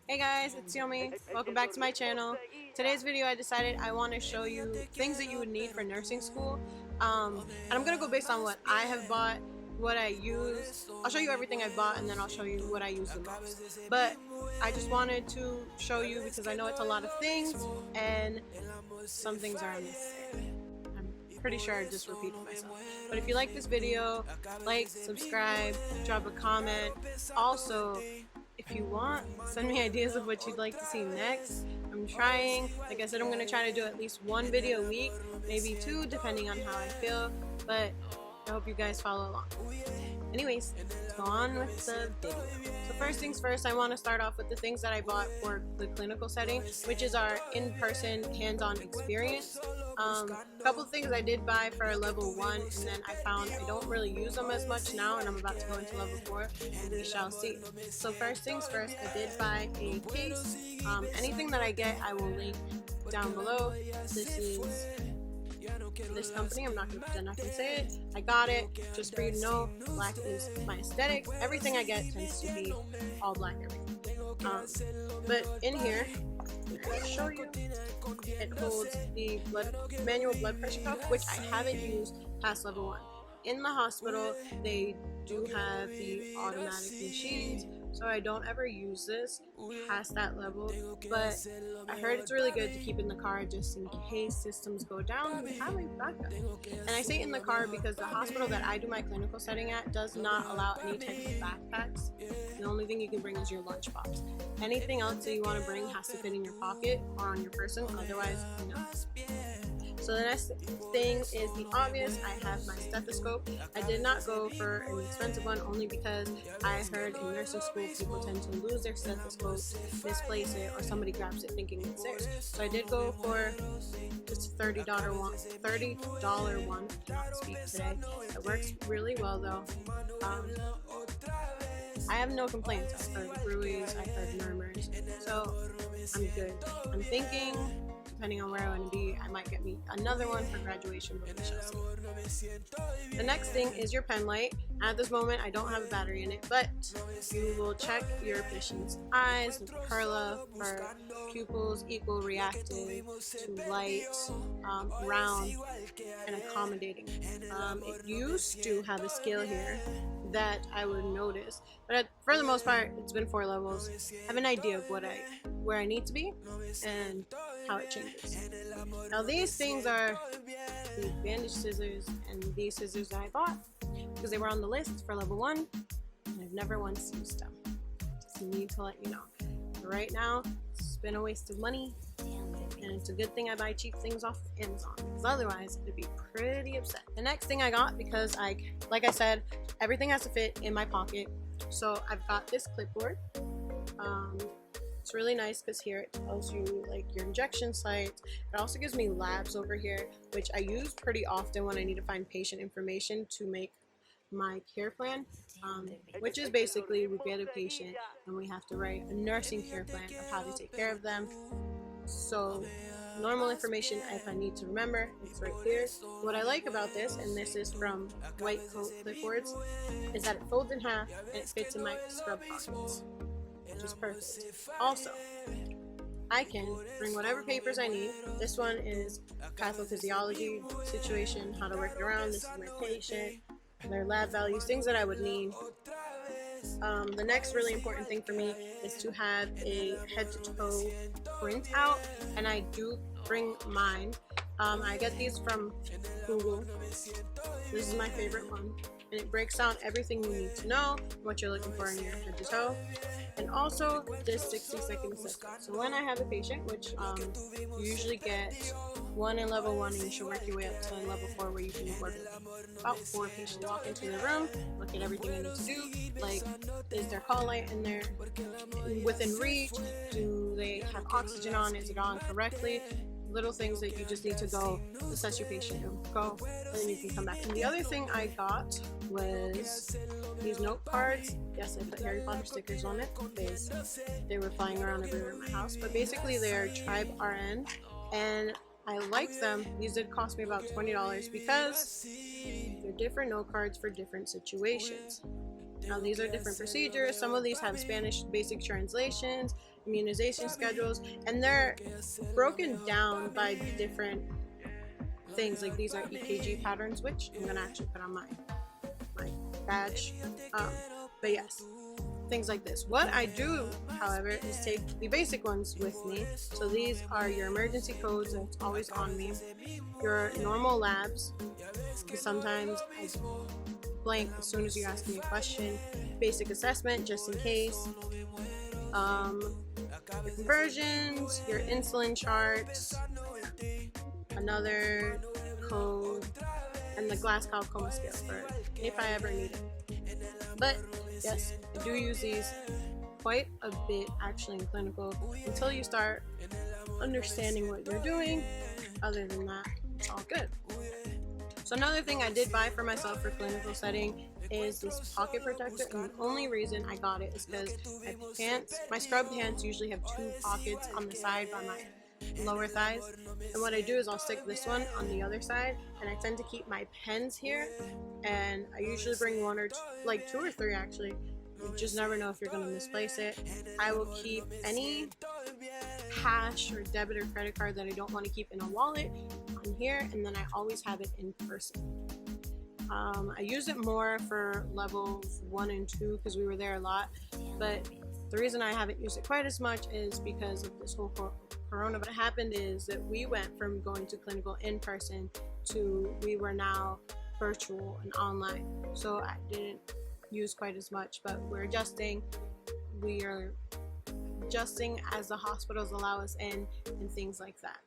Hey guys, it's Yomi. Welcome back to my channel. Today's video I decided I want to show you things that you would need for nursing school. And I'm going to go based on what I have bought, what I use. I'll show you everything I bought and then I'll show you what I use the most. But I just wanted to show you because I know it's a lot of things and some things are unnecessary. I'm pretty sure I just repeated myself. But if you like this video, like, subscribe, drop a comment. Also, if you want, send me ideas of what you'd like to see next. I'm trying. Like I said, I'm going to try to do at least one video a week, maybe two, depending on how I feel. But I hope you guys follow along. Anyways, let's go on with the video. So first things first, I want to start off with the things that I bought for the clinical setting, which is our in-person hands-on experience. A couple of things I did buy for level 1, and then I found I don't really use them as much now, and I'm about to go into level 4, and we shall see. So first things first, I did buy a case. Anything that I get, I will link down below. This is this company. I'm not going to pretend I can say it. I got it. Just for you to know, black is my aesthetic. Everything I get tends to be all black everything. But in here, I'll show you. It holds the manual blood pressure cuff, which I haven't used past level 1. In the hospital, they do have the automatic machines, so I don't ever use this past that level, but I heard it's really good to keep in the car just in case systems go down. You have a backup. And I say in the car because the hospital that I do my clinical setting at does not allow any type of backpacks. The only thing you can bring is your lunchbox. Anything else that you want to bring has to fit in your pocket or on your person, otherwise no. So the next thing is the obvious. I have my stethoscope. I did not go for an expensive one only because I heard in nursing school people tend to lose their stethoscope, misplace it, or somebody grabs it thinking it's theirs. So I did go for just a $30 one. $30 one. I cannot speak today. It works really well though. I have no complaints. I've heard bruises, I've heard murmurs, so I'm good. I'm thinking, depending on where I want to be, I might get me another one for graduation, but we shall see. The next thing is your pen light. At this moment, I don't have a battery in it, but you will check your patient's eyes, the perla, for pupils equal reactive to light, round, and accommodating. It used to have a scale here that I would notice, but for the most part, it's been 4 levels. I have an idea of where I need to be and how it changes. Now these things are the bandage scissors and these scissors that I bought because they were on the list for level 1 and I've never once used them. Just need to let you know. But right now, it's been a waste of money and it's a good thing I buy cheap things off Amazon because otherwise I'd be pretty upset. The next thing I got, because like I said, everything has to fit in my pocket, so I've got this clipboard. It's really nice because here it tells you like your injection sites. It also gives me labs over here, which I use pretty often when I need to find patient information to make my care plan, which is basically we get a patient and we have to write a nursing care plan of how to take care of them. So normal information, if I need to remember, it's right here. What I like about this, and this is from White Coat Clipboards, is that it folds in half and it fits in my scrub pockets, which is perfect. Also, I can bring whatever papers I need. This one is pathophysiology situation, how to work it around. This is my patient, their lab values, things that I would need. The next really important thing for me is to have a head to toe print out, and I do bring mine. I get these from Google. This is my favorite one, and it breaks down everything you need to know, what you're looking for in your head to toe, and also this 60-second assessment. So when I have a patient, which you usually get one in level 1 and you should work your way up to level 4 where you can work about 4 patients, walk into the room, look at everything I need to do, like is their call light in there within reach, do they have oxygen on, is it on correctly, little things that you just need to go assess your patient and go, and then you can come back. And the other thing I got was these note cards. Yes, I put Harry Potter stickers on it because they were flying around everywhere in my house, but basically they're Tribe RN, and I like them. These did cost me about $20 because they're different note cards for different situations. Now these are different procedures. Some of these have Spanish basic translations, immunization schedules, and they're broken down by different things. Like these are EKG patterns, which I'm gonna actually put on my badge. But yes, things like this. What I do, however, is take the basic ones with me. So these are your emergency codes that's always on me, your normal labs, because sometimes I blank as soon as you ask me a question, basic assessment just in case, your conversions, your insulin charts, another code, and the Glasgow Coma Scale for if I ever need it. But yes, I do use these quite a bit actually in clinical until you start understanding what you're doing. Other than that, it's all good. So another thing I did buy for myself for clinical setting is this pocket protector, and the only reason I got it is because my scrub pants usually have 2 pockets on the side by my lower thighs, and what I do is I'll stick this one on the other side, and I tend to keep my pens here, and I usually bring 1 or 2, like 2 or 3 actually. You just never know if you're going to misplace it. I will keep any cash or debit or credit card that I don't want to keep in a wallet on here, and then I always have it in person. I use it more for levels 1 and 2 because we were there a lot, but the reason I haven't used it quite as much is because of this whole corona. What happened is that we went from going to clinical in person to we were now virtual and online, so I didn't use quite as much, but we're adjusting. We are adjusting as the hospitals allow us in and things like that.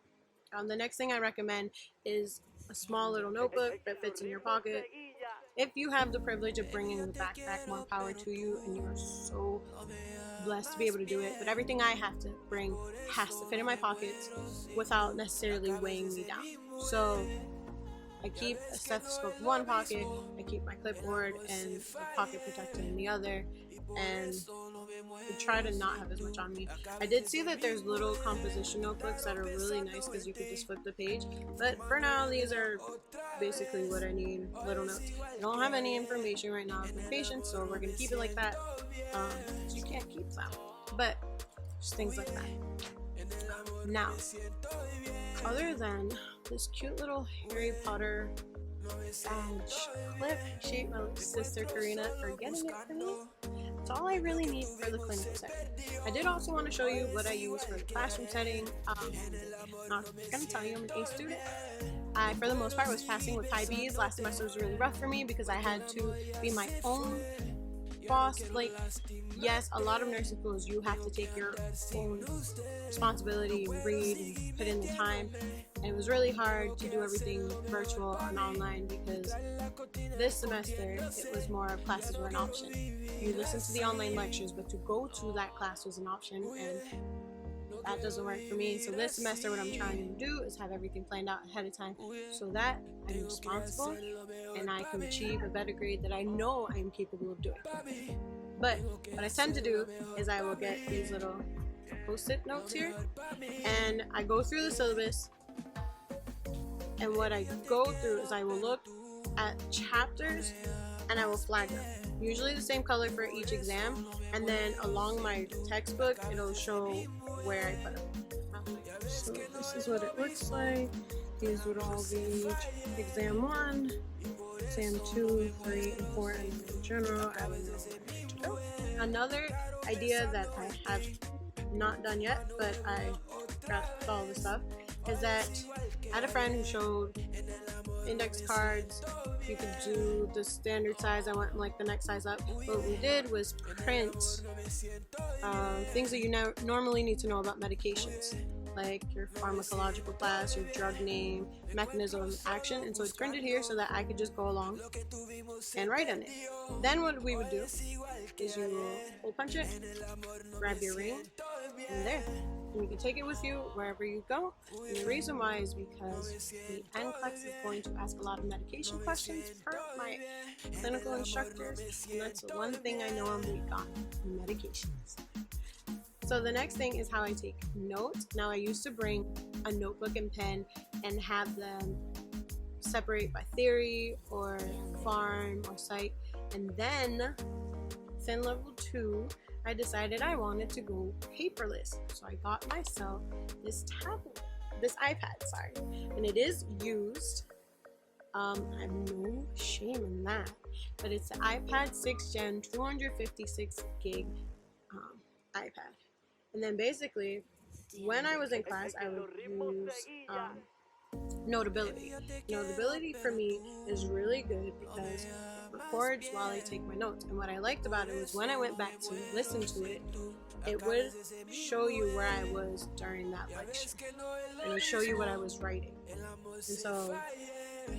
The next thing I recommend is a small little notebook that fits in your pocket. If you have the privilege of bringing the backpack, more power to you, and you are so blessed to be able to do it. But everything I have to bring has to fit in my pockets without necessarily weighing me down. So I keep a stethoscope in one pocket, I keep my clipboard and a pocket protector in the other, and I try to not have as much on me. I did see that there's little composition notebooks that are really nice because you could just flip the page, but for now these are basically what I need, little notes. I don't have any information right now of my patients, so we're going to keep it like that. So you can't keep them, but just things like that. Now, other than this cute little Harry Potter badge clip, I appreciate my sister Karina for getting it for me. That's all I really need for the clinical setting. I did also want to show you what I use for the classroom setting. I'm not going to tell you I'm an A student. I, for the most part, was passing with high B's. Last semester was really rough for me because I had to be my own boss. Like, yes, a lot of nursing schools you have to take your own responsibility and read and put in the time, and it was really hard to do everything virtual and online because this semester it was more of classes were an option. You listen to the online lectures, but to go to that class was an option, and that doesn't work for me. So this semester what I'm trying to do is have everything planned out ahead of time so that I'm responsible and I can achieve a better grade that I know I am capable of doing. But what I tend to do is I will get these little post-it notes here, and I go through the syllabus, and what I go through is I will look at chapters and I will flag them, usually the same color for each exam, and then along my textbook it'll show where I put them. So this is what it looks like. These would all be exam 1, exam 2, 3, and 4, and in general I would know where to go. Another idea that I have not done yet, but I got all the stuff, is that I had a friend who showed index cards. You could do the standard size. I went like the next size up. What we did was print things that you normally need to know about medications, like your pharmacological class, your drug name, mechanism of action, and so it's printed here so that I could just go along and write on it. Then what we would do is you will hole punch it, grab your ring, and there. And you can take it with you wherever you go. And the reason why is because the NCLEX is going to ask a lot of medication questions per my clinical instructors, and that's the one thing I know I'm weak on, medications. So the next thing is how I take notes. Now I used to bring a notebook and pen and have them separate by theory or pharm or psych, and then within level 2, I decided I wanted to go paperless. So I got myself this iPad, sorry. And it is used. I have no shame in that. But it's the iPad 6th Gen 256 gig iPad. And then basically, when I was in class, I would use Notability. Notability for me is really good because it records while I take my notes. And what I liked about it was when I went back to listen to it, it would show you where I was during that lecture. And it would show you what I was writing. And so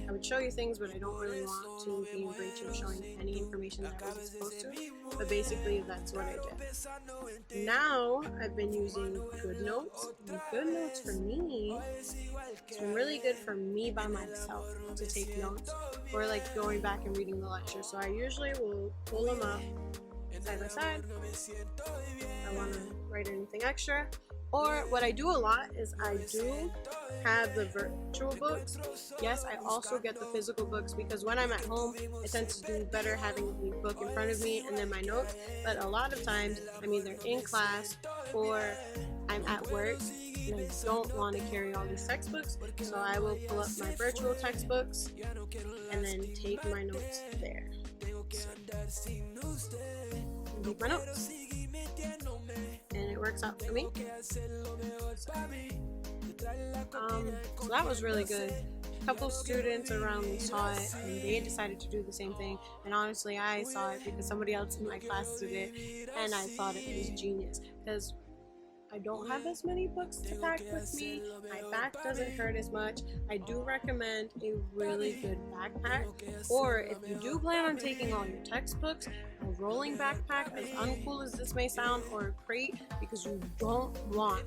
I would show you things, but I don't really want to be in breach of showing any information that I wasn't supposed to. But basically, that's what I did. Now, I've been using GoodNotes. And GoodNotes for me, it's been really good for me by myself to take notes, or like going back and reading the lecture. So I usually will pull them up side by side. I want to write anything extra. Or what I do a lot is I do have the virtual books. Yes, I also get the physical books because when I'm at home, I tend to do better having the book in front of me and then my notes. But a lot of times, I'm either in class or I'm at work and I don't want to carry all these textbooks. So I will pull up my virtual textbooks and then take my notes there. Take my notes. And it works out for me. So that was really good. A couple students around me saw it and they decided to do the same thing. And honestly, I saw it because somebody else in my class did it, and I thought it was genius because I don't have as many books to pack with me. My back doesn't hurt as much. I do recommend a really good backpack. Or if you do plan on taking all your textbooks, a rolling backpack, as uncool as this may sound, or a crate, because you don't want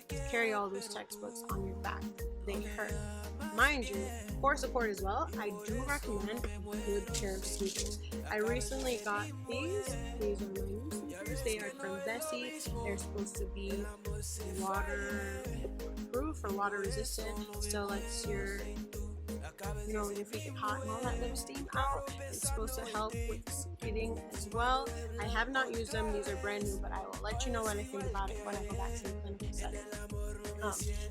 to carry all those textbooks on your back. They hurt. Mind you, for support as well, I do recommend a good pair of sneakers. I recently got these. These are my new sneakers. They are from Vessi. They're supposed to be waterproof or water resistant. Still lets your, when your feet get hot and all that little steam out. It's supposed to help with skating as well. I have not used them. These are brand new, but I will let you know what I think about it when I go back to the clinical setting.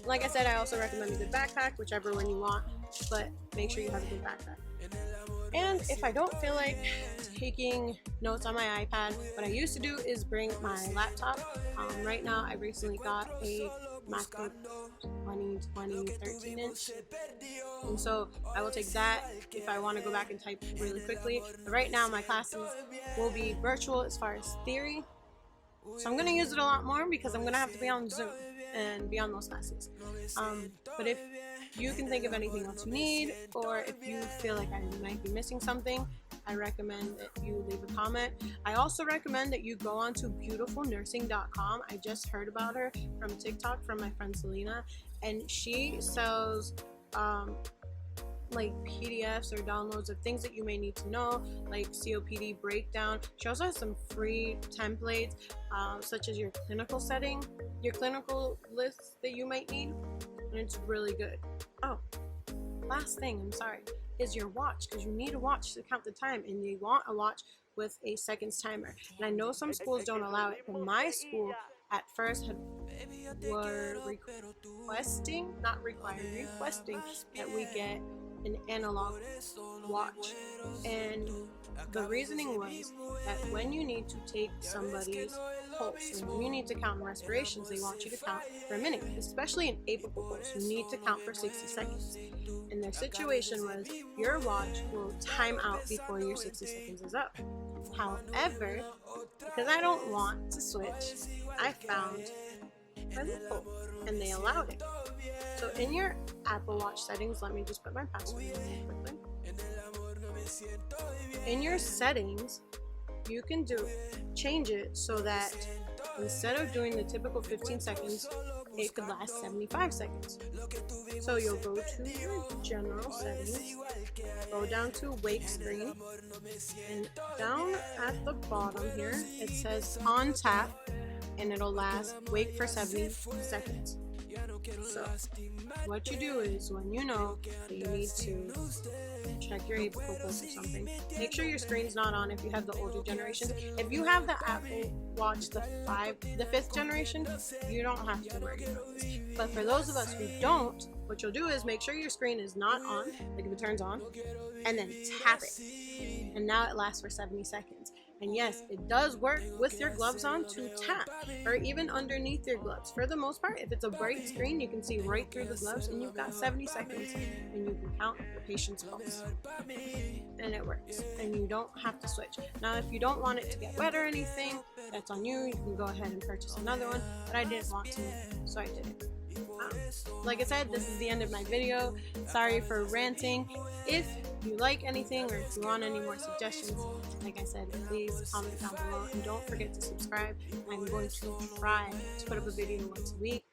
Like I said, I also recommend a good backpack, whichever one you want, but make sure you have a good backpack. And if I don't feel like taking notes on my iPad, what I used to do is bring my laptop. Right now, I recently got a MacBook 2020 13-inch, and so I will take that if I want to go back and type really quickly. But right now, my classes will be virtual as far as theory, so I'm going to use it a lot more because I'm going to have to be on Zoom and be on those classes. But if you can think of anything else you need, or if you feel like I might be missing something, I recommend that you leave a comment. I also recommend that you go on to beautifulnursing.com. I just heard about her from TikTok from my friend Selena, and she sells like PDFs or downloads of things that you may need to know, like COPD breakdown. She also has some free templates, such as your clinical setting, your clinical lists that you might need, and it's really good. Oh, last thing, I'm sorry, is your watch, because you need a watch to count the time, and you want a watch with a seconds timer. And I know some schools don't allow it, but my school at first were requesting that we get an analog watch, and the reasoning was that when you need to take somebody's pulse, and when you need to count respirations, they want you to count for a minute, especially an apical pulse. You need to count for 60 seconds. And their situation was your watch will time out before your 60 seconds is up. However, because I don't want to switch, I found a loophole, and they allowed it. So in your Apple Watch settings, let me just put my password in really quickly. In your settings, you can change it so that instead of doing the typical 15 seconds, it could last 75 seconds. So you'll go to your general settings, go down to wake screen, and down at the bottom here, it says on tap, and it'll wake for 70 seconds. So what you do is when you know that you need to check your Apple Plus or something. Make sure your screen's not on if you have the older generation. If you have the Apple Watch the 5th generation, you don't have to worry about this. But for those of us who don't, what you'll do is make sure your screen is not on, like if it turns on, and then tap it. And now it lasts for 70 seconds. And yes, it does work with your gloves on to tap, or even underneath your gloves. For the most part, if it's a bright screen, you can see right through the gloves, and you've got 70 seconds, and you can count the patient's pulse. And it works, and you don't have to switch. Now, if you don't want it to get wet or anything, that's on you. You can go ahead and purchase another one, but I didn't want to, so I did it. Like I said, this is the end of my video. Sorry for ranting. If you like anything or if you want any more suggestions, like I said, please comment down below, and don't forget to subscribe. I'm going to try to put up a video once a week.